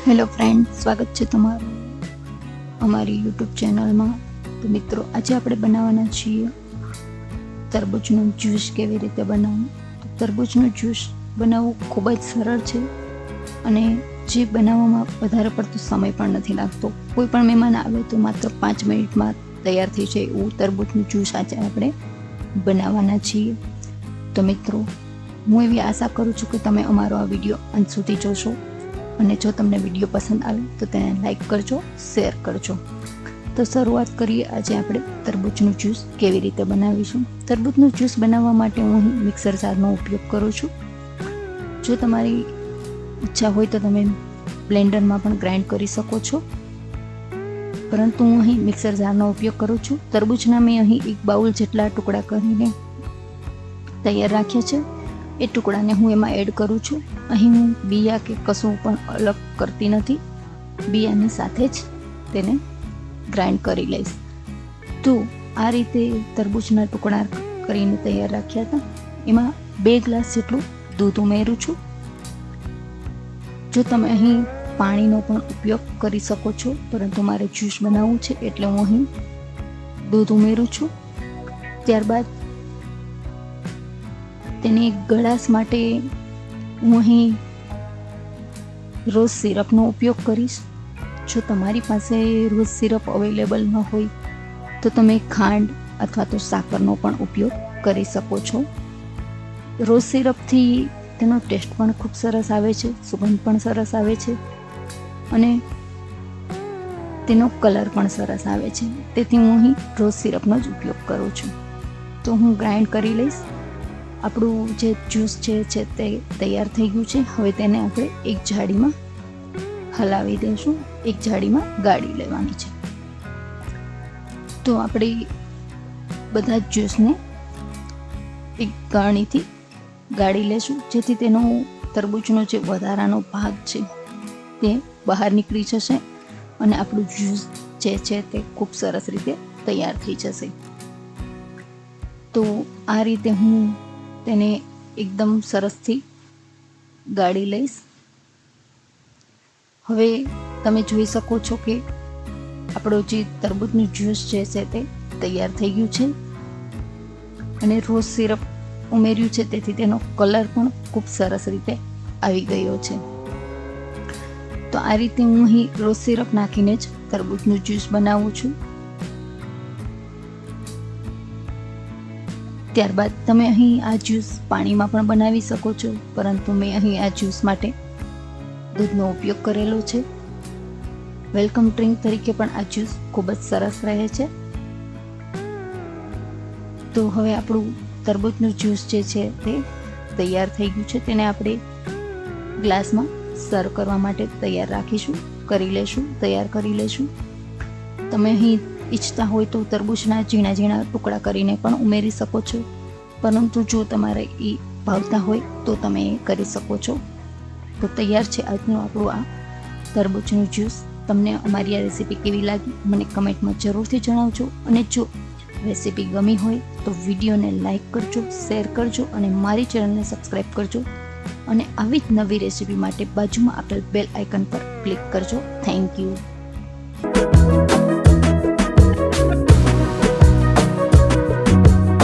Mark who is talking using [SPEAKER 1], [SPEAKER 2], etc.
[SPEAKER 1] Hello friend, સ્વાગત છે તમારું અમારી યુટ્યુબ ચેનલમાં. તો મિત્રો, આજે આપણે બનાવવાના છીએ તરબૂચનું જ્યુસ. કેવી રીતે બનાવવું? તો તરબૂચનું જ્યુસ બનાવવું ખૂબ જ સરળ છે અને જે બનાવવામાં વધારે પડતો સમય પણ નથી લાગતો. કોઈ પણ મહેમાન આવે તો માત્ર 5 મિનિટમાં તૈયાર થઈ જાય એવું તરબૂચનું જ્યુસ આજે આપણે બનાવવાના છીએ. તો મિત્રો, હું એવી આશા કરું છું કે તમે અમારો આ વિડીયો અંત સુધી જોશો અને જો તમને વિડીયો પસંદ આવે તો તેને લાઈક કરજો, શેર કરજો. તો શરૂઆત કરીએ. આજે આપણે તરબૂચનું જ્યુસ કેવી રીતે બનાવીશું. તરબૂચનું જ્યુસ બનાવવા માટે હું અહીં મિક્સર જારનો ઉપયોગ કરું છું. જો તમારી ઈચ્છા હોય તો તમે બ્લેન્ડરમાં પણ ગ્રાઇન્ડ કરી શકો છો, પરંતુ હું અહીં મિક્સર જારનો ઉપયોગ કરું છું. તરબૂચના મેં અહીં 1 બાઉલ જેટલા ટુકડા કરીને તૈયાર રાખ્યા છે. એ ટુકડાને હું એમાં એડ કરું છું. અહીં હું બિયા કે કશું પણ અલગ કરતી નથી, બિયાની સાથે જ તેને ગ્રાઇન્ડ કરી લઈશ. તો આ રીતે તરબૂચના ટુકડા કરીને તૈયાર રાખ્યા હતા. એમાં 2 ગ્લાસ જેટલું દૂધ ઉમેરું છું. જો તમે અહીં પાણીનો પણ ઉપયોગ કરી શકો છો, પરંતુ મારે જ્યુસ બનાવવું છે એટલે હું અહીં દૂધ ઉમેરું છું. ત્યારબાદ તેની ગળાશ માટે હું અહીં રોઝ સિરપનો ઉપયોગ કરીશ. જો તમારી પાસે રોઝ સિરપ અવેલેબલ ન હોય તો તમે ખાંડ અથવા તો સાકરનો પણ ઉપયોગ કરી શકો છો. રોઝ સિરપથી તેનો ટેસ્ટ પણ ખૂબ સરસ આવે છે, સુગંધ પણ સરસ આવે છે અને તેનો કલર પણ સરસ આવે છે. તેથી હું અહીં રોઝ સિરપનો જ ઉપયોગ કરું છું. તો હું ગ્રાઇન્ડ કરી લઈશ. આપણું જે જ્યુસ છે તે તૈયાર થઈ ગયું છે. હવે તેને આપણે એક જાળીમાં હલાવી દઈશું, એક જાળીમાં ગાળી લેવાની છે. તો આપણે બધા જ્યુસને એક ગાળણીથી ગાળી લેશું, જેથી તેનો તરબૂચનો જે વધારાનો ભાગ છે તે બહાર નીકળી જશે અને આપણું જ્યુસ જે છે તે ખૂબ સરસ રીતે તૈયાર થઈ જશે. તો આ રીતે હું તેને એકદમ સરસથી ગાળી લઈશ. હવે તમે જોઈ શકો છો કે આપણો જે તરબૂચનું જ્યુસ જે છે તે તૈયાર થઈ ગયું છે અને રોઝ સિરપ ઉમેર્યું છે, તેથી તેનો કલર પણ ખૂબ સરસ રીતે આવી ગયો છે. તો આ રીતે હું અહીં રોઝ સિરપ નાખીને જ તરબૂચનું જ્યુસ બનાવું છું. ત્યારબાદ તમે અહીં આ જ્યુસ પાણીમાં પણ બનાવી શકો છો, પરંતુ મેં અહીં આ જ્યુસ માટે દૂધનો ઉપયોગ કરેલો છે. વેલકમ ડ્રિંક તરીકે પણ આ જ્યુસ ખૂબ જ સરસ રહે છે. તો હવે આપણું તરબૂચનું જ્યુસ જે છે તે તૈયાર થઈ ગયું છે. તેને આપણે ગ્લાસમાં સર્વ કરવા માટે તૈયાર કરી લેશું. તમે અહીં ઈચ્છતા હોય તો તરબૂચના ઝીણા ઝીણા ટુકડા કરીને પણ ઉમેરી શકો છો, પરંતુ જો તમારે એ ભાવતા હોય તો તમે એ કરી શકો છો. તો તૈયાર છે આજનું આપણું આ તરબૂચનું જ્યુસ. તમને અમારી આ રેસીપી કેવી લાગી મને કમેન્ટમાં જરૂરથી જણાવજો, અને જો રેસીપી ગમી હોય તો વિડીયોને લાઈક કરજો, શેર કરજો અને મારી ચેનલને સબસ્ક્રાઈબ કરજો. અને આવી જ નવી રેસીપી માટે બાજુમાં આપેલ બેલ આઇકન પર ક્લિક કરજો. Thank you.